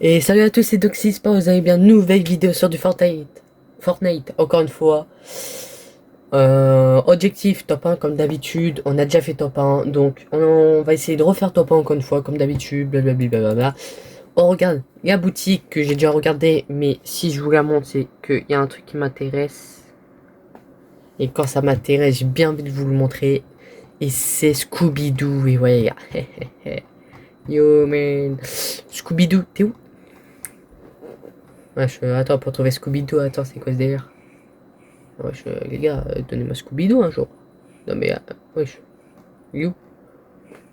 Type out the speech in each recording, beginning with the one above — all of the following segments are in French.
Et salut à tous, c'est Doxyspa, vous avez bien une nouvelle vidéo sur du Fortnite. Fortnite, encore une fois. Objectif top 1 comme d'habitude, on a déjà fait top 1, donc on va essayer de refaire top 1 encore une fois comme d'habitude, blablabla. On regarde la boutique que j'ai déjà regardé, mais si je vous la montre, c'est qu'il y a un truc qui m'intéresse. Et quand ça m'intéresse, j'ai bien envie de vous le montrer. Et c'est Scooby-Doo, et ouais, les gars. Yo man. Scooby-Doo, t'es où? Ouais, attends, pour trouver Scooby-Doo, attends, c'est quoi ce délire? Wesh, les gars, donnez-moi Scooby-Doo un jour. Non mais, wesh, you.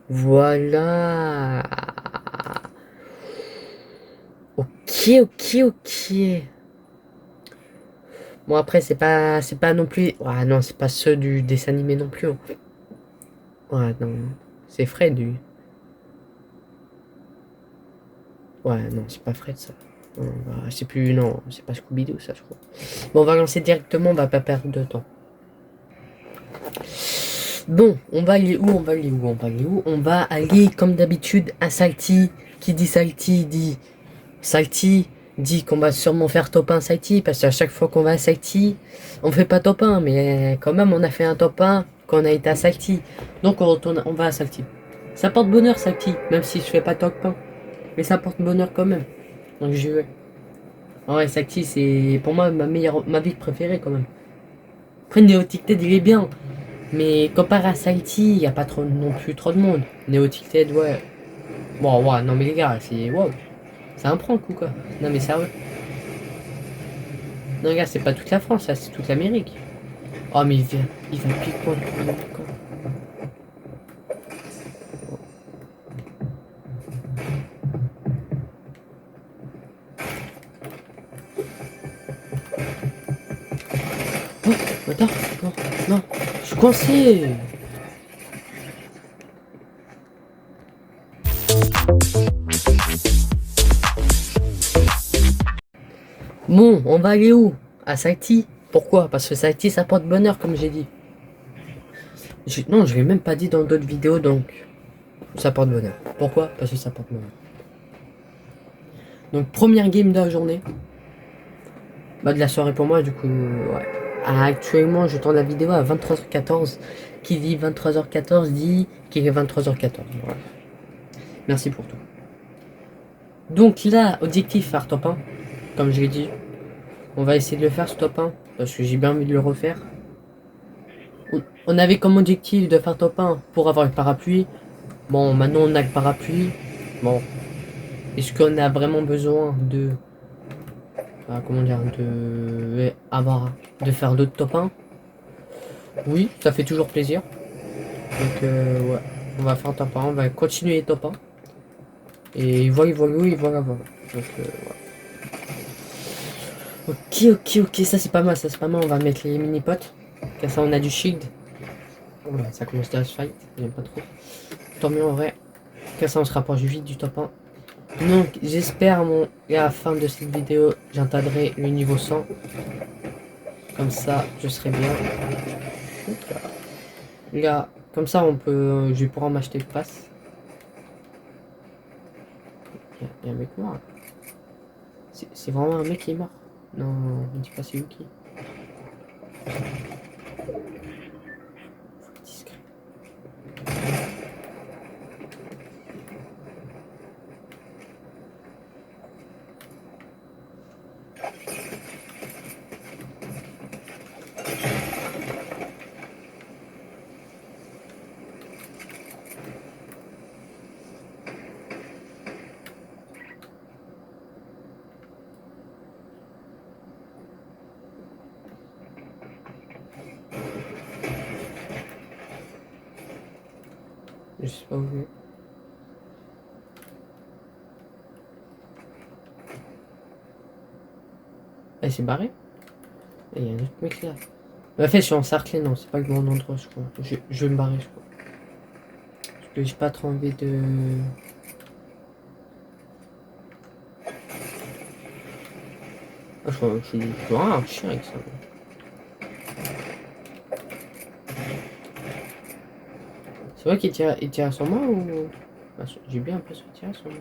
Voilà. Ok, ok, ok. Bon après, c'est pas non plus. Ouais, non, c'est pas ceux du dessin animé non plus, hein. Ouais, non, c'est Fred, lui. Ouais, non, c'est pas Fred, ça. Non, bah, je sais plus, non, c'est pas Scooby-Doo, ça, je crois. Bon, on va lancer directement, on va pas perdre de temps. Bon, on va aller où? On va aller où? On va aller où? On va aller, comme d'habitude, à Salty. Qui dit Salty dit Salty dit qu'on va sûrement faire top 1 Salty, parce qu'à chaque fois qu'on va à Salty, on fait pas top 1, mais quand même on a fait un top 1 quand on a été à Salty. Donc on retourne, on va à Salty. Ça porte bonheur Salty, même si je fais pas top 1. Mais ça porte bonheur quand même. Donc j'y vais. Ouais, Salty c'est pour moi ma ville préférée quand même. Après Néo-Ticted il est bien. Mais comparé à Salty, il n'y a pas trop non plus trop de monde. Néo-Ticted, ouais. Bon, ouais, non mais les gars, c'est wow. C'est un prank ou quoi? Non mais sérieux. Non, regarde, c'est pas toute la France, là, c'est toute l'Amérique. Oh, mais il va pile poil pour le camp. Oh, attends, non, non, je suis coincé. Bon, on va aller où? À Salty. Pourquoi? Parce que Salty, ça porte bonheur, comme j'ai dit. Non, je l'ai même pas dit dans d'autres vidéos, donc ça porte bonheur. Pourquoi? Parce que ça porte bonheur. Donc, première game de la journée. Bah, de la soirée pour moi, du coup, ouais. Actuellement, je tourne la vidéo à 23h14. Qui dit 23h14 dit qu'il est 23h14. Voilà. Merci pour tout. Donc là, objectif faire top 1. Comme je l'ai dit, on va essayer de le faire ce top 1. Parce que j'ai bien envie de le refaire. On avait comme objectif de faire top 1 pour avoir le parapluie. Bon, maintenant on a le parapluie. Bon, est-ce qu'on a vraiment besoin de... comment dire, de faire d'autres top 1? Oui, ça fait toujours plaisir. Donc ouais, on va faire top 1, on va continuer top 1. Et voilà, voilà. Donc ok, ok, ok, ça c'est pas mal, ça c'est pas mal. On va mettre les mini-potes. Comme ça on a du shield. Ouais, ça commence à se fight, j'aime pas trop. Tant mieux en vrai. Comme ça on se rapproche vite du top 1. Donc j'espère à la fin de cette vidéo j'atteindrai le niveau 100. Comme ça je serai bien. Là, comme ça on peut, je vais pouvoir m'acheter le pass. Il y a un mec mort. C'est vraiment un mec qui est mort. Non, ne dis pas c'est Yuki. Discret. Je sais pas où je vais. Elle s'est barrée. Et il y a un autre mec là. En fait, je suis encerclé, non, c'est pas le bon endroit, je crois. Je vais me barrer, je crois. Parce que j'ai pas trop envie de. Ah, je suis vraiment un chien avec ça. C'est vrai il tire sur moi ou. Bah, j'ai bien l'impression qu'il tire sur moi.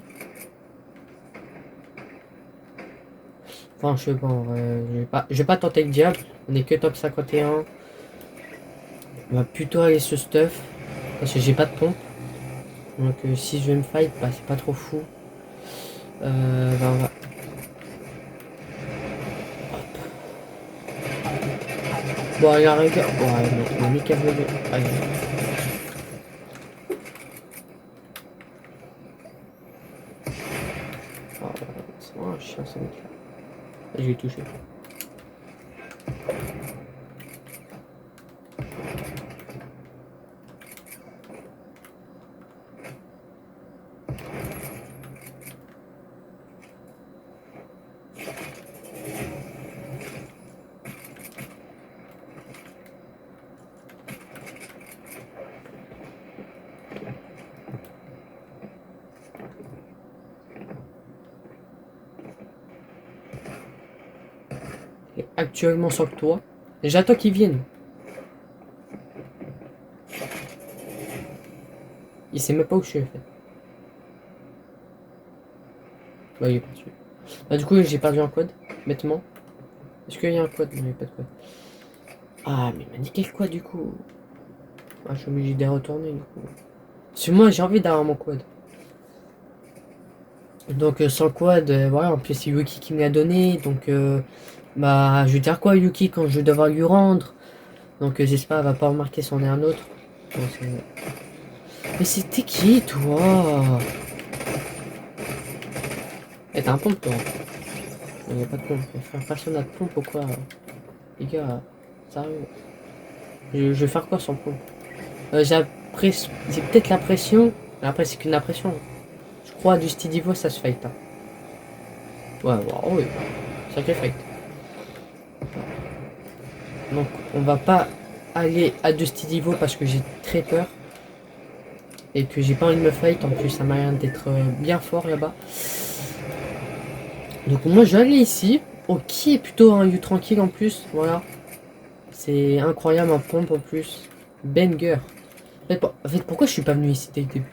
Enfin, je sais pas, en vrai, je vais pas tenter le diable. On est que top 51. On va plutôt aller ce stuff. Parce que j'ai pas de pompe. Donc si je vais me fight, bah, c'est pas trop fou. Bah, on va... Bon, allez, arrête. Ouais, non, on a mis qu'à venir. Allez. Oh, c'est vraiment un chien, ce mec-là. Je vais toucher. Et actuellement sur le toit. J'attends qu'ils viennent. Il sait même pas où je suis, en fait. Bah, il est parti. Bah, du coup, j'ai perdu un code, bêtement. Est-ce qu'il y a un code? Non, il n'y a pas de code. Ah, mais il m'a dit quel quad, du coup? Ah, je suis obligé d'y retourner, du coup. Parce que moi, j'ai envie d'avoir mon quad. Donc, sans quad, voilà, en plus, c'est Yuki qui me l'a donné. Donc, bah, je vais dire quoi, Yuki, quand je vais devoir lui rendre? Donc, j'espère qu'elle va pas remarquer si on est un autre. Bon, mais c'était qui, toi? Eh, t'as un pompe, toi? Il n'y a pas de pompe. Frère, personne n'a de pompe ou quoi? Les gars, sérieux. Je vais faire quoi sans pompe? J'ai peut-être l'impression. Après, c'est qu'une impression. Je crois à du Stidivo, ça se fight. Hein. Ouais, ouais, oui. Sacré fight. Donc, on va pas aller à du Stidivo parce que j'ai très peur. Et que j'ai pas envie de me fight. En plus, ça m'a l'air d'être bien fort là-bas. Donc, moi, je vais aller ici. Oh, qui est plutôt un U tranquille en plus. Voilà. C'est incroyable en pompe en plus. Banger. En fait, pourquoi je suis pas venu ici dès le début?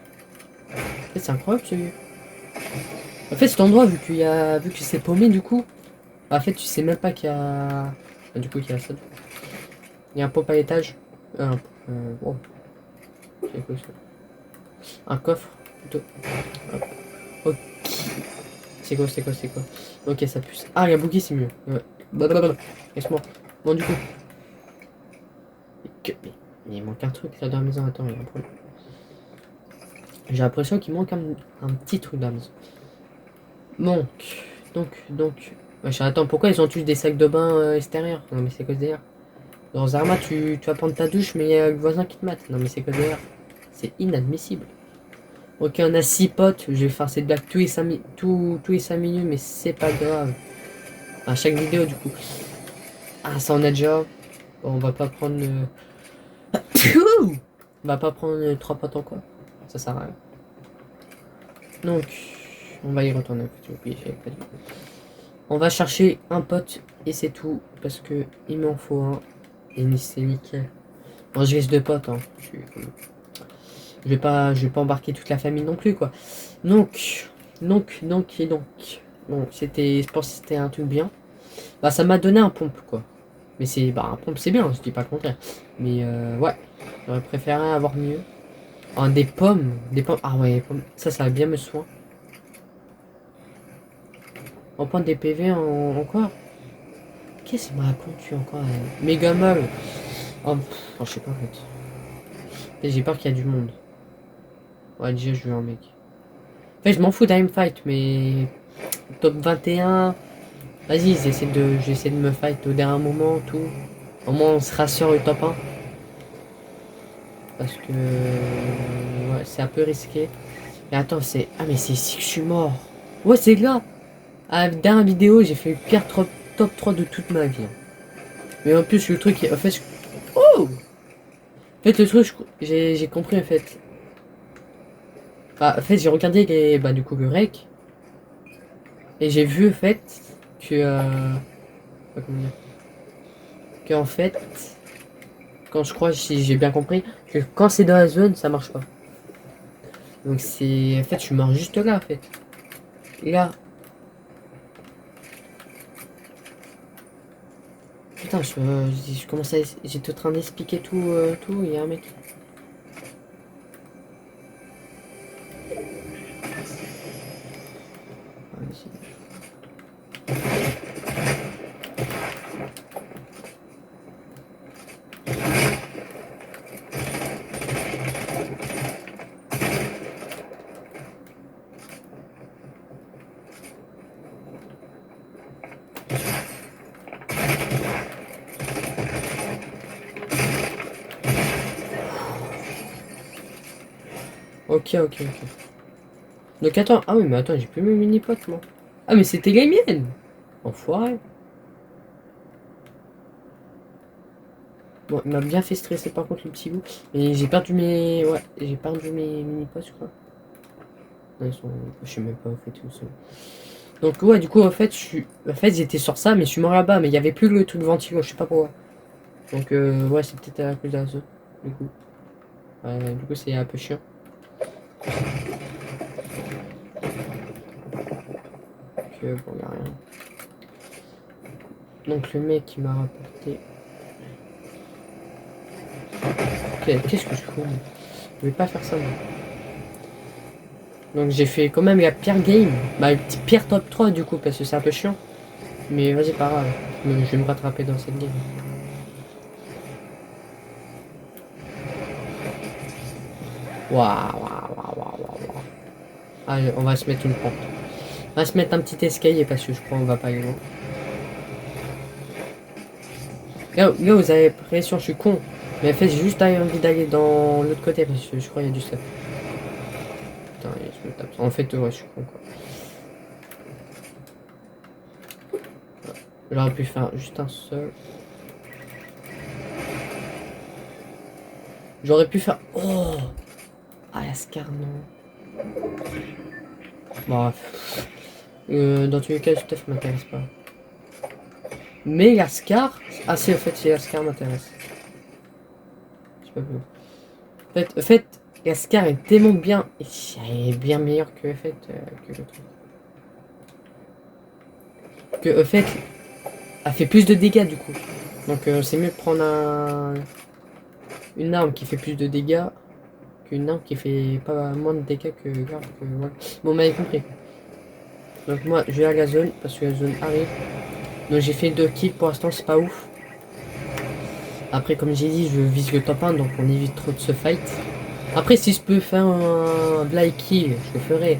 En fait, c'est incroyable ce lieu. En fait, cet endroit, vu que c'est paumé, du coup, en fait, tu sais même pas qu'il y a. Ah, du coup, qu'il y a ça. Il y a un pompe à étage. Oh, c'est quoi ça? Un coffre, plutôt. Hop. Ok. C'est quoi? Ok, ça pue. Ah, il y a Boogie, c'est mieux. Ouais. Blablabla. Laisse-moi. Bon, du coup. Mais il manque un truc là dans la maison. Attends, il y a un problème. J'ai l'impression qu'il manque un petit truc dans la maison. Donc. Wesh, attends, pourquoi ils ont tous des sacs de bain extérieurs? Non, mais c'est quoi derrière? Dans Zarma, tu vas prendre ta douche, mais il y a le voisin qui te mate. Non, mais c'est quoi derrière? C'est inadmissible. Ok, on a 6 potes. Je vais faire cette blague tous les 5 minutes, mais c'est pas grave. À chaque vidéo, du coup. Ah, ça, on a déjà. Bon, on va pas prendre. On va pas prendre 3 potes en quoi. Ça sert à rien. Donc, on va y retourner. On va chercher un pote et c'est tout. Parce que il m'en faut un. Et c'est nickel. Bon, je risque de potes. Hein. Je vais pas embarquer toute la famille non plus, quoi. Donc. Bon, je pense que c'était un truc bien. Bah, ça m'a donné un pompe, quoi. Mais un pompe, c'est bien, je dis pas le contraire. Mais, ouais. J'aurais préféré avoir mieux. Ah, des pommes. Ah ouais, pommes. Ça va bien me soin. On prend des PV en quoi? Qu'est-ce que m'a contu encore? Méga mal. Oh, je sais pas, en fait. J'ai peur qu'il y a du monde. Ouais, déjà, je veux un mec. En fait, je m'en fous d'un fight, mais top 21. Vas-y, j'essaie de me fight au dernier moment, tout. Au moins, on se rassure le top 1. Parce que ouais, c'est un peu risqué. Mais attends, c'est. Ah, mais c'est ici que je suis mort. Ouais, c'est là. À la dernière vidéo, j'ai fait le pire top 3 de toute ma vie. Mais en plus, le truc. En fait, oh! En fait, le truc, j'ai compris en fait. Bah, en fait, j'ai regardé bah, du coup, le rec. Et j'ai vu en fait que. Comment dire? Que en fait. Quand je crois, si j'ai bien compris, que quand c'est dans la zone, ça marche pas. Donc c'est. En fait, je suis mort juste là, en fait. Là. Attends, je commence à... J'étais en train d'expliquer tout, tout, il y a un mec. Ah, ok, ok, ok. Donc attends, ah oui, mais attends, j'ai plus mes mini-potes, moi. Ah, mais c'était les miennes. Enfoiré. Bon, il m'a bien fait stresser par contre le petit loup. Mais j'ai perdu mes... Ouais, j'ai perdu mes mini-potes, je crois. Non, ils sont... Je sais même pas, en fait, où ils sont. Donc ouais, du coup, en fait, En fait, j'étais sur ça, mais je suis mort là-bas. Mais il y avait plus le truc ventilo, je sais pas pourquoi. Donc ouais, c'est peut-être à cause de la zone, du coup. Du coup, c'est un peu chiant. Bon, y a rien. Donc le mec qui m'a rapporté... Qu'est-ce que je fous? Je vais pas faire ça, moi. Donc j'ai fait quand même la pire game. Bah, pire top 3 du coup, parce que c'est un peu chiant. Mais vas-y, pas grave. Je vais me rattraper dans cette game. Waouh, waouh, waouh, waouh, waouh. Allez, on va se mettre une pente. On va se mettre un petit escalier parce que je crois qu'on va pas aller loin. Là, vous avez l'impression que je suis con. Mais en fait, j'ai juste envie d'aller dans l'autre côté parce que je crois qu'il y a du stuff. Putain, je me tape. En fait, ouais, je suis con quoi. J'aurais pu faire juste un seul. J'aurais pu faire... Oh! Ah, la Scar, non. Bref. Dans tous les cas, le stuff m'intéresse pas. Mais la Scar... Ah si, en fait, si la Scar m'intéresse. Je sais pas plus. En fait, la Scar est tellement bien... Elle est bien meilleure que, en fait, que le truc. Que, en fait, elle fait plus de dégâts, du coup. Donc, c'est mieux de prendre une arme qui fait plus de dégâts qu'une arme qui fait pas moins de dégâts que... Ouais. Bon, vous m'avez compris. Donc moi, je vais à la zone, parce que la zone arrive. Donc j'ai fait 2 kills, pour l'instant, c'est pas ouf. Après, comme j'ai dit, je vise le top 1, donc on évite trop de ce fight. Après, si je peux faire un blind kill, je le ferai.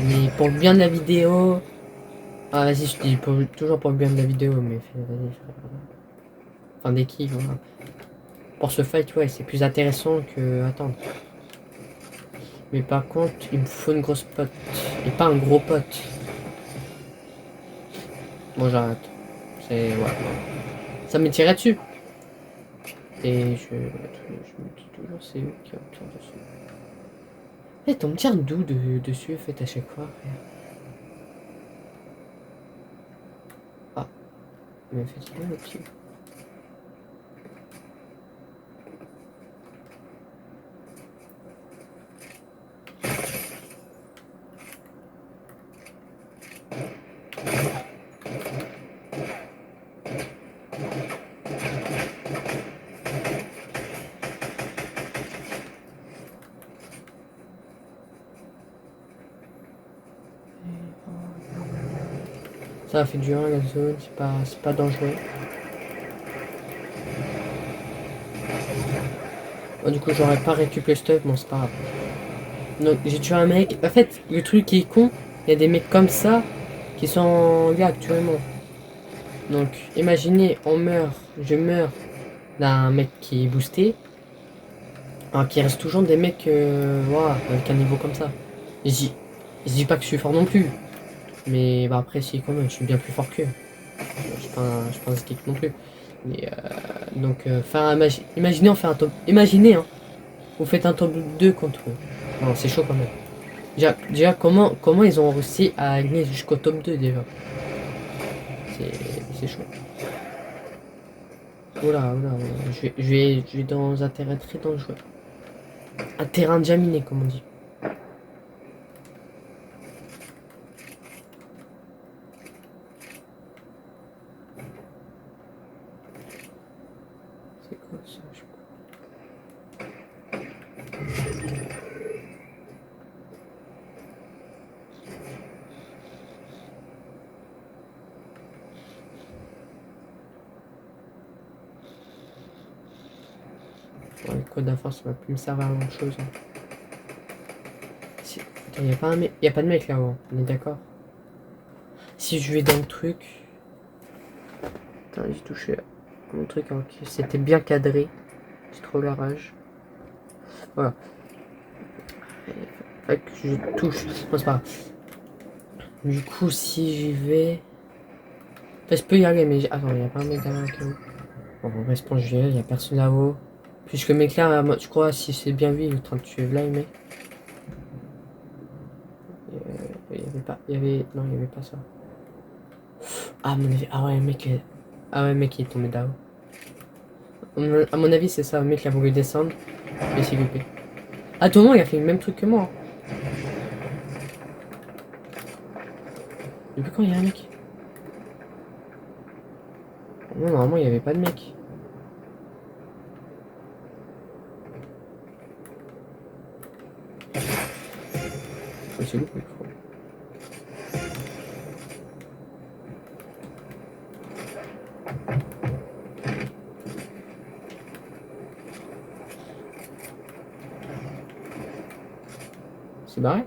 Mais pour le bien de la vidéo... Ah, vas-y, je dis toujours pour le bien de la vidéo, mais vas-y. Enfin, des kills, voilà. Pour ce fight, ouais, c'est plus intéressant que attendre. Mais par contre, il me faut une grosse pote. Et pas un gros pote. Bon, j'arrête. C'est... Ouais. Ça me tirait dessus. Et je me dis toujours, c'est eux qui ont tiré dessus. En fait, on me tire d'où dessus, en fait, à chaque fois, frère. Ah, mais en fait, c'est bien le petit. Ça a fait du 1 la zone, c'est pas dangereux. Oh, du coup, j'aurais pas récupéré le stuff, bon, c'est pas grave. Donc, j'ai tué un mec. En fait, le truc qui est con, il y a des mecs comme ça qui sont là actuellement. Donc, imaginez, je meurs d'un mec qui est boosté. Alors qu'il reste toujours des mecs voilà, avec un niveau comme ça. Je dis, je dis pas que je suis fort non plus. Mais bah, après, si, quand même, je suis bien plus fort qu'eux. Je suis pas un stick non plus. Mais, donc, imaginez, on fait un top. Imaginez, hein, vous faites un top 2 contre eux. Non, c'est chaud quand même. Déjà comment ils ont réussi à aller jusqu'au top 2 déjà. C'est chaud. Oula, oula, oula. Je vais dans un terrain très dangereux. Un terrain déjà miné, comme on dit. C'est quoi ça? Bon, le code d'info, ça va plus me servir à grand chose. Hein. Si... Attends, y a pas de mec là-haut, on est d'accord? Si je vais dans le truc. Attends, j'ai touché mon truc alors que c'était bien cadré. J'ai trop la rage. Voilà. Fait que je touche. Bon, c'est pas grave. Du coup, si j'y vais. Enfin, je peux y aller, mais. Attends, il y a pas un mec derrière là-haut. Bon, on reste j'y vais, il y a personne là-haut. Puisque le mec là, je crois, si c'est bien lui, il est en train de tuer là, mec. Il y avait pas. Il y avait. Non, il y avait pas ça. Ah, mon avis. Ah ouais, mec. Ah ouais, mec, il est tombé là-haut. À mon avis, c'est ça. Le mec, il a voulu descendre. Et s'est loupé. Ah, tout le monde, il a fait le même truc que moi. Depuis quand il y a un mec? Non, normalement, il n'y avait pas de mec. Il s'est loupé, je crois. C'est barré?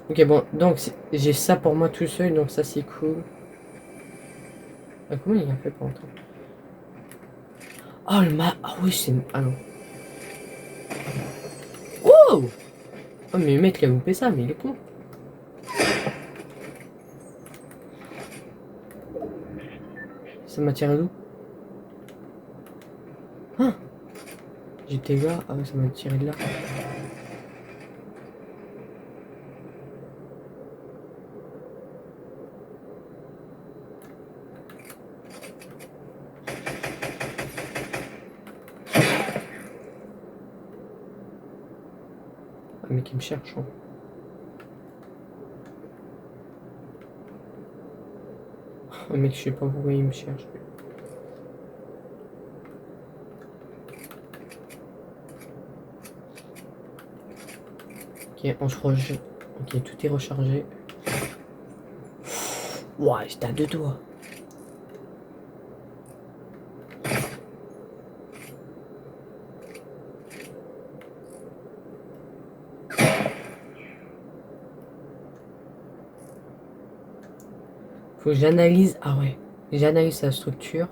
Ok, bon, donc j'ai ça pour moi tout seul, donc ça c'est cool. Ah, comment il a fait pour entrer? Oh, le map. Ah oui, c'est. Ah non. Oh! Oh, mais le mec il a loupé ça, mais il est con. Ça m'a tiré d'où? Ah! J'étais là. Ah ouais, ça m'a tiré de là. Ah, mec, il me cherche. Hein. Oh, mec, je sais pas pourquoi il me cherche. Ok, on se recharge. Ok, tout est rechargé. Ouah, j'étais à deux doigts. Faut que j'analyse. Ah ouais. J'analyse sa structure.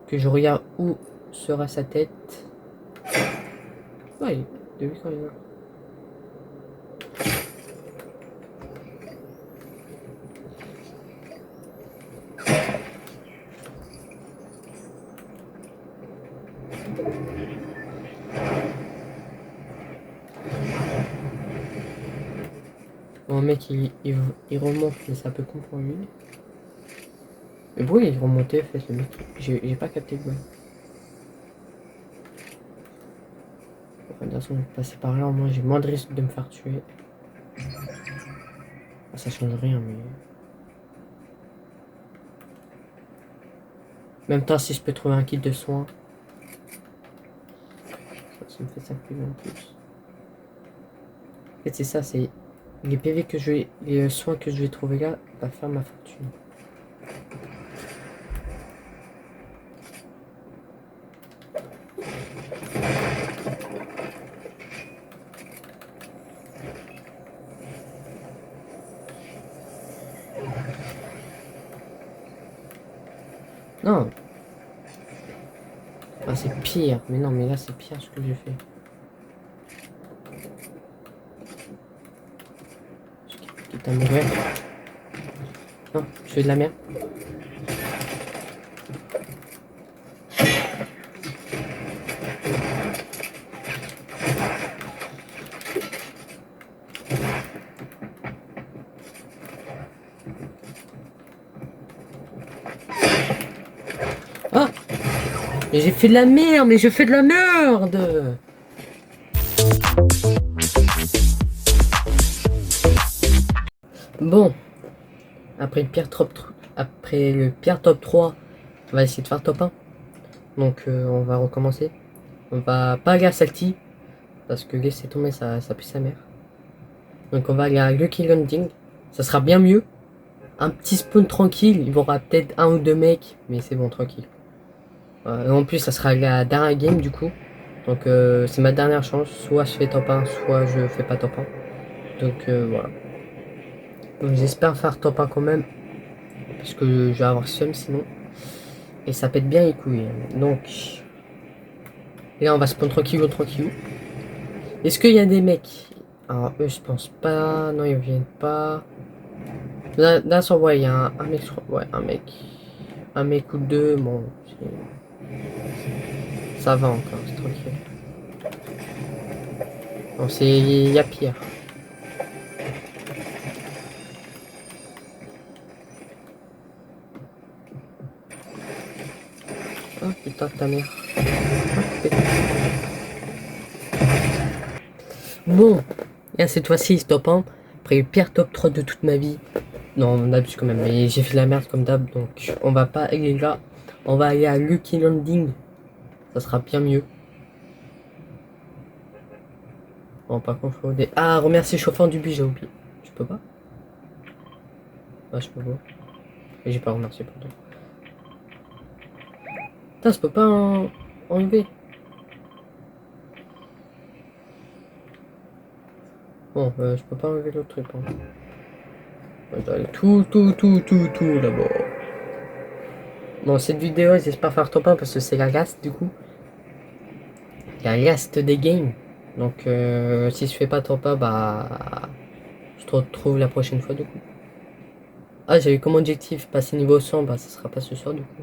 Que je regarde où sera sa tête. Ouais, depuis quand il est là. Bon, mec, il remonte, mais c'est un peu con pour lui. Mais pourquoi il est remonté, en fait, le mec? J'ai pas capté le bail. De toute façon, je vais passer par là, au moins j'ai moins de risque de me faire tuer. Ah, ça change rien, mais. En même temps, si je peux trouver un kit de soins, ça me fait 5 PV en plus. En fait, c'est ça, c'est. Les PV que je vais. Les soins que je vais trouver là, va faire ma fortune. Non. Ah, c'est pire. Mais non, mais là, c'est pire ce que j'ai fait. Quitte à mourir. Non, je fais de la merde. Ah! Mais j'ai fait de la merde, mais je fais de la merde! Bon, après le pire top 3, on va essayer de faire top 1. Donc on va recommencer. On va pas aller à Salty, parce que laisser tomber ça pue sa mère. Donc on va aller à Lucky Landing. Ça sera bien mieux. Un petit spawn tranquille. Il y aura peut-être un ou deux mecs, mais c'est bon, tranquille. En plus, ça sera la dernière game du coup. Donc c'est ma dernière chance. Soit je fais top 1, soit je fais pas top 1. Donc voilà. Donc j'espère faire top 1 quand même. Parce que je vais avoir seum sinon. Et ça pète bien les couilles. Donc là on va spawn tranquille. Est-ce qu'il y a des mecs? Alors eux je pense pas. Non ils viennent pas. Là sur ouais il y a un mec. Ouais un mec. Un mec ou deux. Bon. Ça va encore. C'est tranquille. Non c'est. Il y a pire. Oh putain de ta mère. Bon. Là cette fois-ci c'est top 1. Après le pire top 3 de toute ma vie. Non, on abuse quand même, mais j'ai fait la merde comme d'hab, donc on va pas aller là. On va aller à Lucky Landing. Ça sera bien mieux. Bon, par contre, faut des... Ah, remercier le chauffeur du bus, j'ai oublié. Je peux pas? Ah, je peux pas. Et j'ai pas remercié pourtant. Putain, je peux pas enlever. Bon, je peux pas enlever l'autre truc. Hein. Je dois aller tout là-bas. Bon, cette vidéo, j'espère faire top 1 parce que c'est la last du coup. La last des games. Donc, si je fais pas top 1, bah. Je te retrouve la prochaine fois du coup. Ah, j'avais comme objectif passer niveau 100, bah ça sera pas ce soir du coup.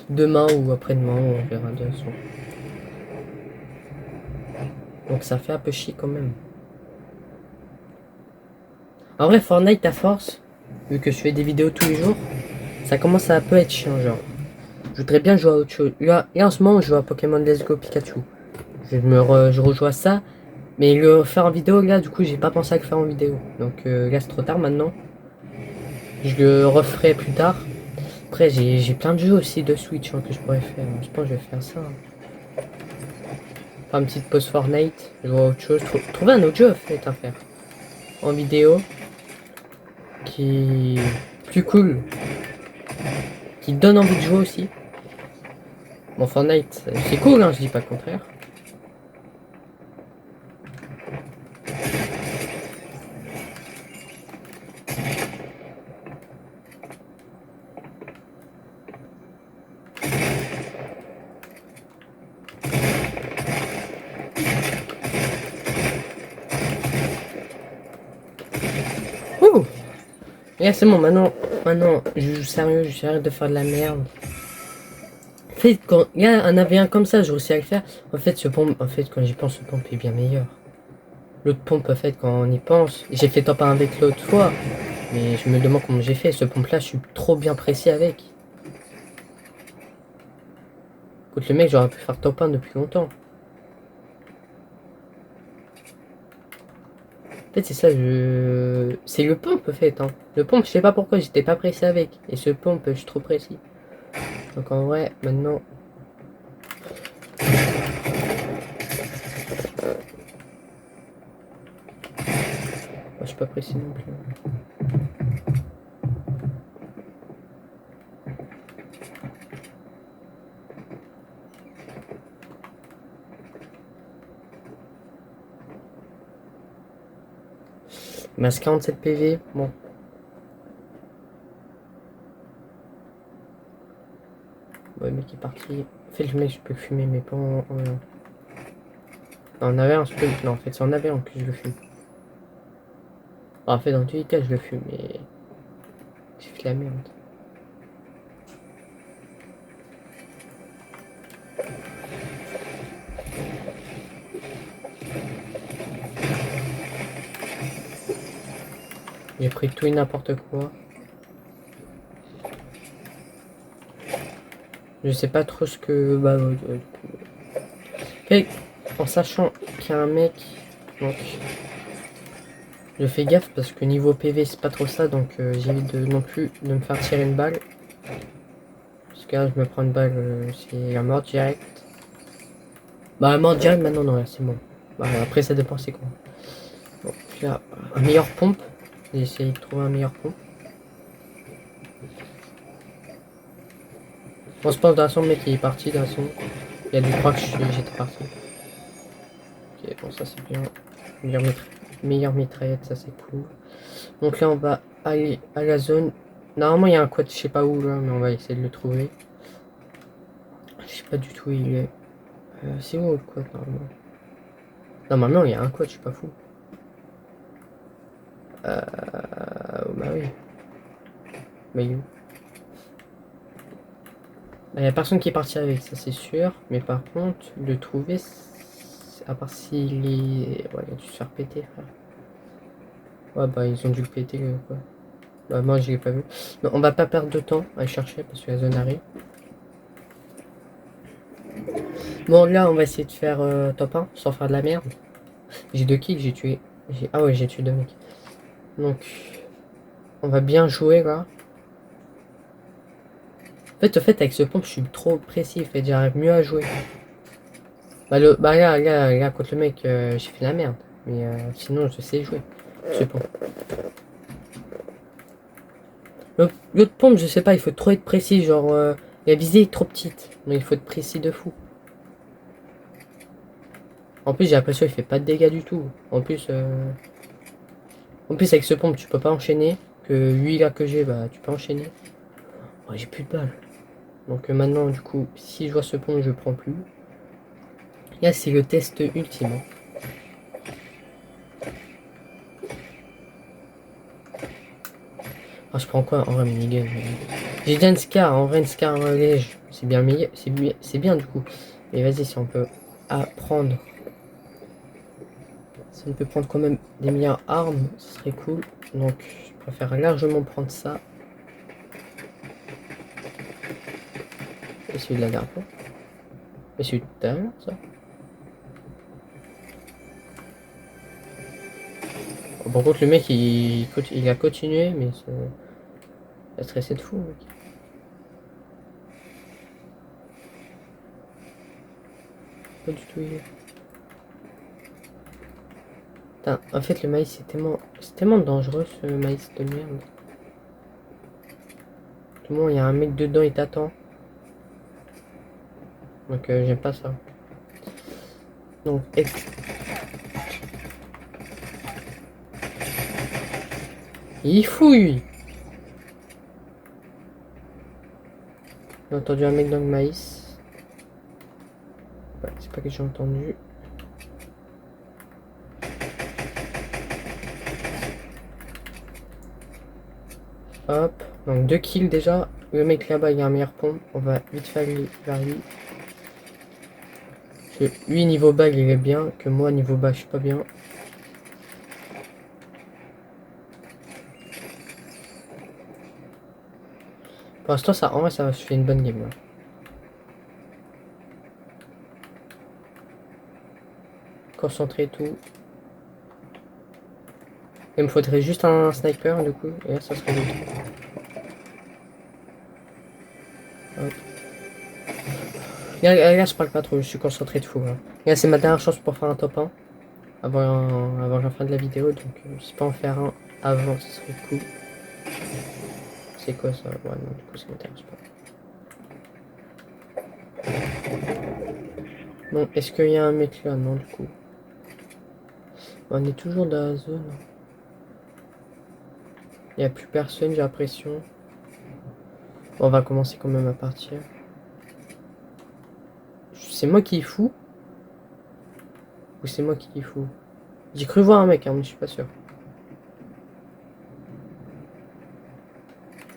Demain ou après-demain, on verra de toute façon. Donc ça fait un peu chier quand même. En vrai, Fortnite à force, vu que je fais des vidéos tous les jours, ça commence à un peu être chiant genre. Je voudrais bien jouer à autre chose. Là en ce moment, je joue à Pokémon Let's Go Pikachu. Je rejoue à ça. Mais le faire en vidéo, là, du coup, j'ai pas pensé à le faire en vidéo. Donc là, c'est trop tard maintenant. Je le referai plus tard. Après, j'ai plein de jeux aussi de Switch hein, que je pourrais faire. Je pense que je vais faire ça. Faire une petite pause Fortnite, jouer à autre chose. Trouver un autre jeu en fait à faire. En vidéo. Qui est plus cool. Qui donne envie de jouer aussi. Bon, Fortnite, c'est cool, hein, je dis pas le contraire. Ouh! Et là, c'est bon, maintenant, je joue sérieux, j'arrête de faire de la merde. En fait, quand il y a un avait un comme ça, je réussis à le faire. En fait, ce pompe, en fait, quand j'y pense, ce pompe est bien meilleur. L'autre pompe, en fait, quand on y pense, j'ai fait top 1 avec l'autre fois, mais je me demande comment j'ai fait. Ce pompe-là, je suis trop bien pressé avec. Écoute, le mec, j'aurais pu faire top 1 depuis longtemps. En fait, c'est ça, c'est le pompe, en fait. Hein. Le pompe, je sais pas pourquoi, j'étais pas pressé avec. Et ce pompe, je suis trop précis. Donc en vrai, maintenant... Moi, je suis pas précis non plus. Masse 47 PV, bon. Ouais, le mec est parti. En fait, le mec, je peux fumer, mais pas en... Non, en avion, je peux... Non, en fait, c'est en avion que je le fume. En fait, dans tous les cas, je le fume, mais... J'ai fait la merde. J'ai pris tout et n'importe quoi. Je sais pas trop ce que... Bah, et en sachant qu'il y a un mec... Donc... Je fais gaffe parce que niveau PV c'est pas trop ça, donc j'évite non plus de me faire tirer une balle. Parce que là je me prends une balle, c'est la mort direct. Bah la mort direct maintenant non, là c'est bon. Bah, après ça dépend c'est quoi. Bon, là, un meilleur pompe. J'ai essayé de trouver un meilleur pompe. On se pense de toute façon le mec il est parti de toute façon. Il a dû croire que j'étais parti. Ok bon ça c'est bien. Meilleure mitraillette, ça c'est cool. Donc là on va aller à la zone. Normalement il y a un quad, je sais pas où là, mais on va essayer de le trouver. Je sais pas du tout où il est. C'est où le quad normalement? Normalement il y a un quad, je suis pas fou. Bah oui. Bah il est où? Bah, y a personne qui est parti avec, ça c'est sûr. Mais par contre, le trouver, à part s'il est... Ouais, il a dû se faire péter, frère. Ouais, bah ils ont dû le péter, quoi. Bah moi je l'ai pas vu. Non, on va pas perdre de temps à le chercher parce que la zone arrive. Bon là on va essayer de faire top 1 sans faire de la merde. J'ai 2 kills, j'ai tué. Ah ouais j'ai tué 2 mecs. Donc on va bien jouer là. En fait avec ce pompe je suis trop précis, en fait j'arrive mieux à jouer. Bah là contre le mec j'ai fait la merde. Mais sinon je sais jouer. Ce pompe. L'autre pompe je sais pas, il faut trop être précis, genre la visée est trop petite. Donc il faut être précis de fou. En plus j'ai l'impression qu'il fait pas de dégâts du tout. En plus avec ce pompe tu peux pas enchaîner. Que lui là que j'ai bah tu peux enchaîner. Oh, j'ai plus de balles. Donc maintenant du coup si je vois ce pompe je prends plus. Là c'est le test ultime. Ah je prends quoi en vrai minigun. J'ai déjà une Scar, en vrai une Scar léger. C'est bien meilleur, c'est bien du coup. Mais vas-y si on peut apprendre. Si on peut prendre quand même des meilleures armes, ce serait cool. Donc je préfère largement prendre ça. Et celui de la dernière fois. Et celui de tout à l'heure, ça. Bon, par contre le mec il a continué mais il a stressé de fou mec. Pas du tout il est. Putain, en fait le maïs c'est tellement dangereux ce maïs de merde. Tout le monde il y a un mec dedans il t'attend. Donc j'aime pas ça. Donc il fouille. J'ai entendu un mec dans le maïs. Ouais, c'est pas que j'ai entendu. Hop, donc 2 kills déjà. Le mec là-bas il y a un meilleur pompe. On va vite faire vers lui. Parce que lui niveau bague il est bien. Que moi niveau bas je suis pas bien. Pour l'instant ça en vrai ça va se faire une bonne game là. Concentré tout. Il me faudrait juste un sniper du coup. Et là ça serait bien. Hop. Là, je parle pas trop, je suis concentré de fou. Là, là c'est ma dernière chance pour faire un top 1 avant la fin de la vidéo. Donc, je sais pas en faire un avant, ce serait cool. C'est quoi ça? Ouais, non, du coup, ça m'intéresse pas. Bon, est-ce qu'il y a un mec là? Non, du coup. On est toujours dans la zone. Il n'y a plus personne, j'ai l'impression. On va commencer quand même à partir. C'est moi qui est fou? Ou c'est moi qui est fou? J'ai cru voir un mec, hein, mais je suis pas sûr.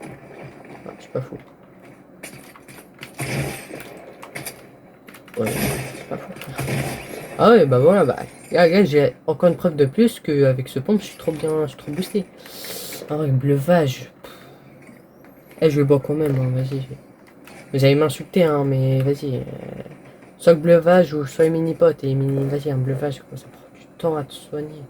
Ah, je suis pas fou. Ouais, c'est pas fou. Ah ouais, bah voilà, bah là j'ai encore une preuve de plus qu'avec ce pompe, je suis trop bien, je suis trop boosté. Ah ouais, bleuvage. Eh, je le bois quand même, hein, vas-y. Vous allez m'insulter, hein, mais vas-y. Soit le bleuvage ou soit les mini-potes. Et mini, vas-y, un bleuvage, quoi, ça prend du temps à te soigner.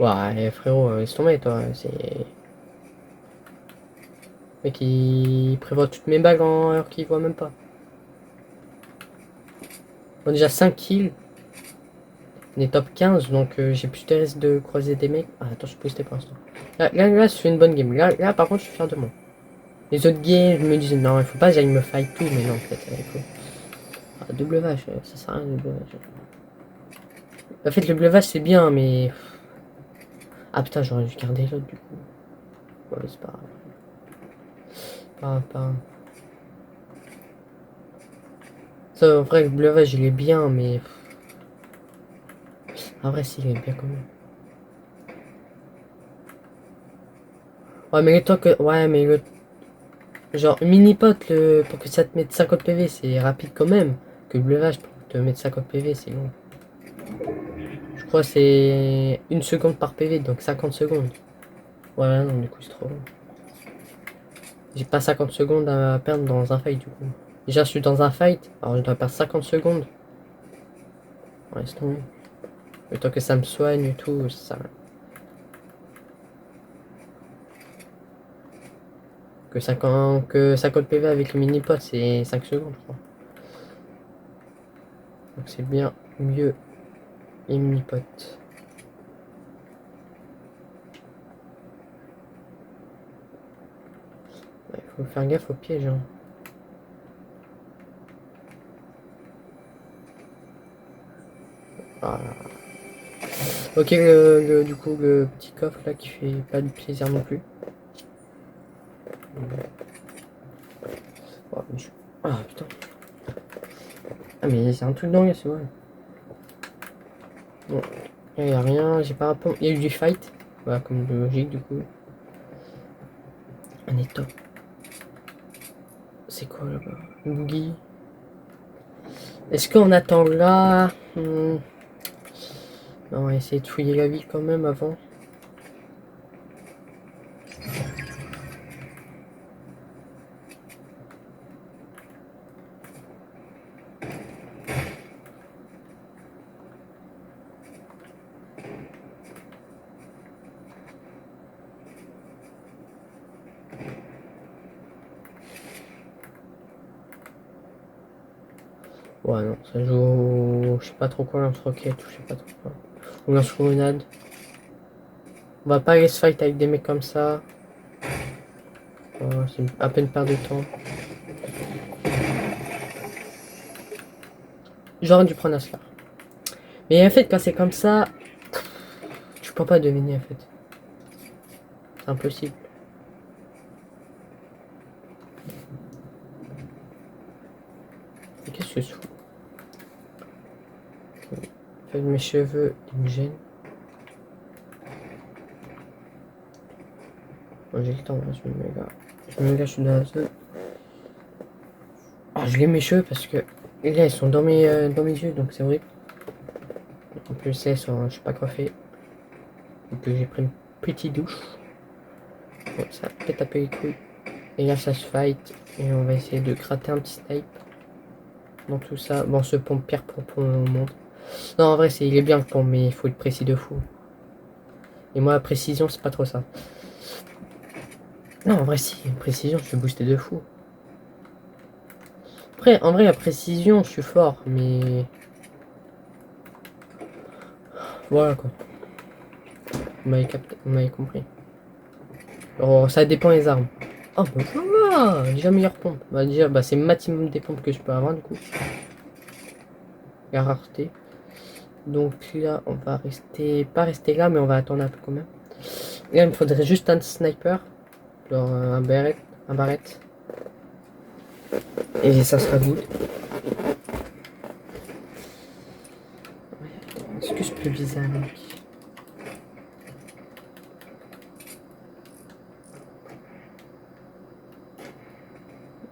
Ouais, frérot, laisse tomber, toi. C'est. Mec, il prévoit toutes mes bagues en alors qu'il voit même pas. Bon, déjà 5 kills. On est top 15, donc j'ai plus de risque de croiser des mecs. Ah, attends, je suis boosté pour l'instant. Là, je fais une bonne game. Là, par contre, je suis fier de moi. Les autres games, je me disais, non, il faut pas que j'aille me fight tout, mais non, en fait, il faut. Ah, double vache, ça sert à rien, double vache. En fait, le double vache, c'est bien, mais. Ah putain, j'aurais dû garder l'autre du coup. Ouais, c'est pas grave. Pas. Ça, en vrai, le double vache, il est bien, mais. En vrai, si, il est bien quand même. Ouais, mais le temps que. Ouais, mais le. Genre, mini-pot, pour que ça te mette 50 PV, c'est rapide quand même. Que le vache, pour te mettre 50 PV, c'est long. Je crois que c'est 1 seconde par PV, donc 50 secondes. Voilà, non, du coup, c'est trop long. J'ai pas 50 secondes à perdre dans un fight, du coup. Déjà, je suis dans un fight, alors je dois perdre 50 secondes. Ouais, c'est tombé. Le temps que ça me soigne et tout, ça. Que 50 PV avec le mini-pot, c'est 5 secondes, je crois. Donc c'est bien mieux les mini-pots. Il faut faire gaffe au piège, hein. Voilà. Ok, du coup, le petit coffre là qui fait pas de plaisir non plus. Oh, ah putain. Ah, mais c'est un truc dingue, c'est vrai. Bon, il n'y a rien, j'ai pas rapport. Il y a eu du fight. Voilà, comme de logique, du coup. On est top. C'est quoi là-bas? Boogie. Est-ce qu'on attend là? Non, on va essayer de fouiller la ville quand même avant. Ouais, non, ça joue. Je sais pas trop quoi, lance-roquette ou je sais pas trop quoi. Ou lance-grenade. On va pas aller se fight avec des mecs comme ça. C'est à peine perdre de temps. J'aurais dû prendre Ascar. Mais en fait, quand c'est comme ça, tu peux pas deviner en fait. C'est impossible. Qu'est-ce que je fous? Fait mes cheveux, ils me gênent. Bon, j'ai le temps, là, je me mets là. Je suis dans la zone. Ah, je lève mes cheveux parce que les gars, ils sont dans mes yeux, donc c'est horrible. En plus, là, je suis pas coiffé. Donc j'ai pris une petite douche. Bon, ça va peut-être taper les couilles. Et là, ça se fight. Et on va essayer de gratter un petit snipe. Dans tout ça. Bon, ce pompe pire pour le monde. Non, en vrai, il est bien le pompe, mais il faut être précis de fou. Et moi, la précision, c'est pas trop ça. Non, en vrai, si, précision, je suis boosté de fou. Après, en vrai, la précision, je suis fort, mais. Voilà quoi. Vous m'avez compris. Oh, ça dépend des armes. Oh, bah ça va, déjà meilleure pompe. Bah, déjà, bah, c'est le maximum des pompes que je peux avoir, du coup. La rareté. Donc là, on va rester. Pas rester là, mais on va attendre un peu quand même. Là, il me faudrait juste un sniper. Genre un barrette. Un barrette. Et ça sera good. Est-ce que je peux viser un mec?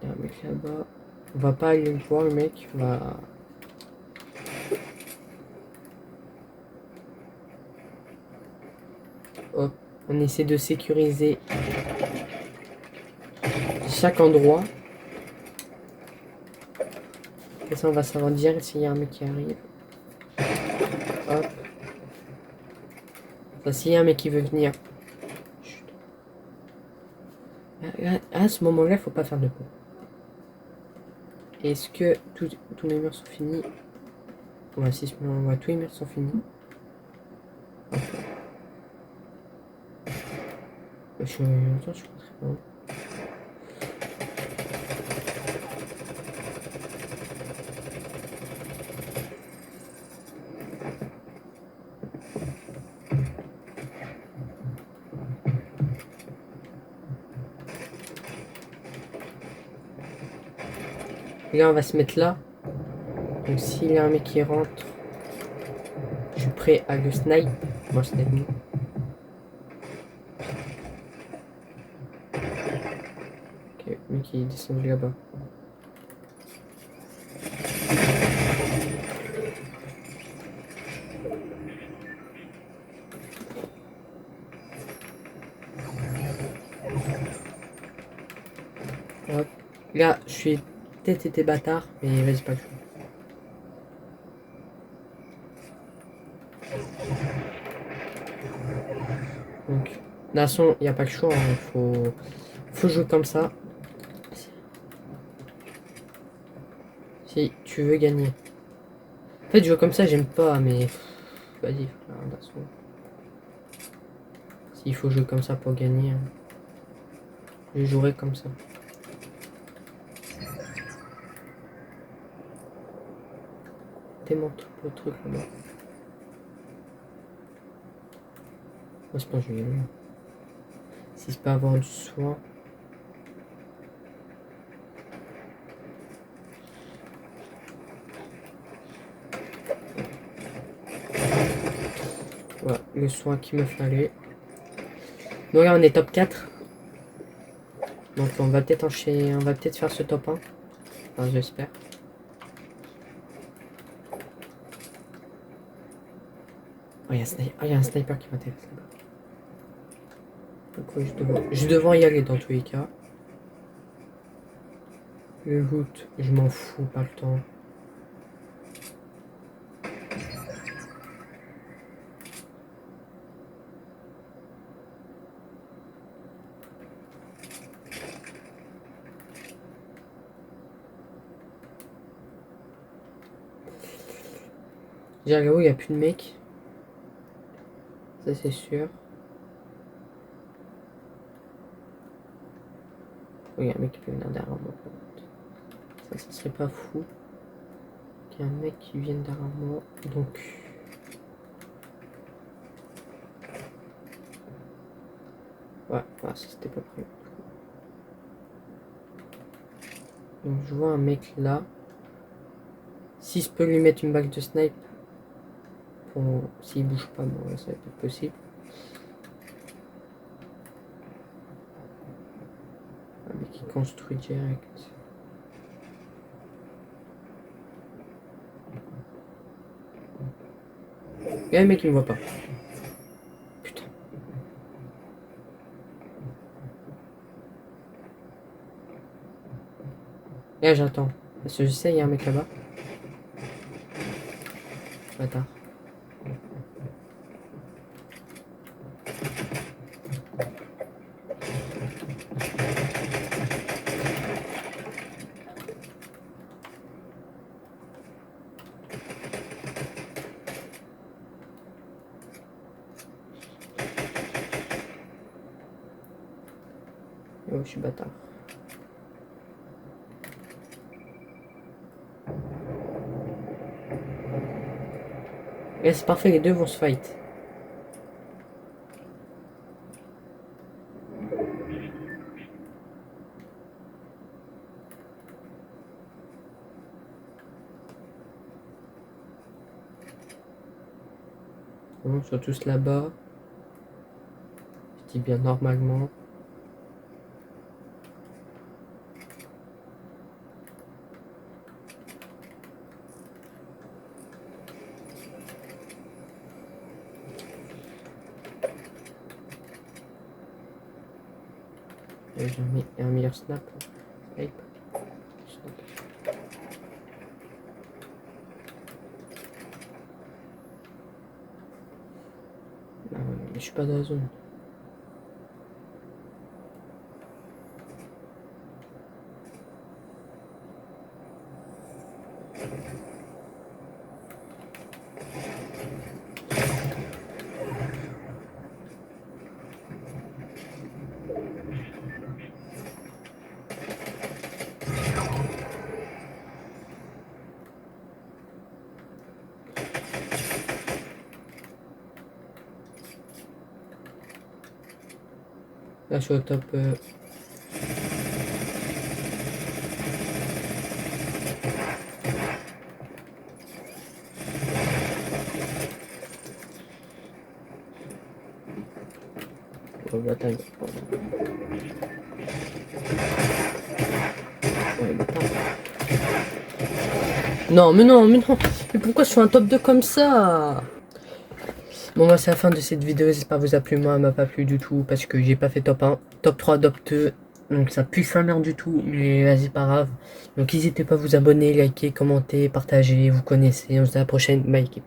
Il y a un mec là-bas. On va pas aller le voir, le mec. On va. Hop. On essaie de sécuriser chaque endroit. Et ça, on va savoir dire s'il y a un mec qui arrive. Hop. Ça, s'il y a un mec qui veut venir. Chut. À ce moment-là, faut pas faire de peur. Est-ce que tous les murs sont finis? Ouais, ouais, tous les murs sont finis. Attends, je suis pas très bon. Et là, on va se mettre là. Donc, s'il y a un mec qui rentre, je suis prêt à le snipe. Moi, snipe nous. Ok, le mec qui descend là-bas. Hop. Là, je suis peut-être été bâtard, mais vas-y, pas le choix. Donc, de toute façon, il n'y a pas le choix, hein. Faut jouer comme ça. Si tu veux gagner. En fait, jouer comme ça, j'aime pas, mais vas-y, frère, de toute façon. S'il faut jouer comme ça pour gagner, hein, je jouerai comme ça. Démontre le truc là-bas. Moi, je pense que je vais y aller. Si c'est pas avoir du soin. Voilà, le soin qu'il me fallait. Donc là, on est top 4. Donc on va peut-être enchaîner, on va peut-être faire ce top 1. Enfin, j'espère. Oh, il y a un sniper qui m'intéresse là-bas. Donc ouais, je devrais y aller dans tous les cas. Le loot, je m'en fous, pas le temps. Déjà là-haut, il n'y a plus de mecs. Ça, c'est sûr. Oh, il y a un mec qui peut venir derrière moi. Ça serait pas fou. Il y a un mec qui vient derrière moi. Donc. Ouais, ça c'était pas prêt. Donc je vois un mec là. Si je peux lui mettre une balle de snipe. S'il bouge pas, bon, ça va être possible. Un mec qui construit direct. Il y a un mec qui me voit pas. Putain. Là j'attends. Parce que je sais, il y a un mec là-bas. Bâtard. Oh, je suis bâtard. Et c'est parfait, les deux vont se fight. Bon, ils sont tous là-bas. Je dis bien normalement. J'ai un meilleur snap. Snipe. Je suis pas dans la zone. Là, je suis au top. Oh, bâtard. Ouais, bâtard. Non, mais non, mais non. Mais pourquoi je suis un top 2 comme ça? Bon, bah, c'est la fin de cette vidéo. J'espère que vous a plu. Moi, elle m'a pas plu du tout parce que j'ai pas fait top 1, top 3, top 2. Donc, ça pue sa mère du tout. Mais vas-y, pas grave. Donc, n'hésitez pas à vous abonner, liker, commenter, partager. Vous connaissez. On se dit à la prochaine. Bye, équipe.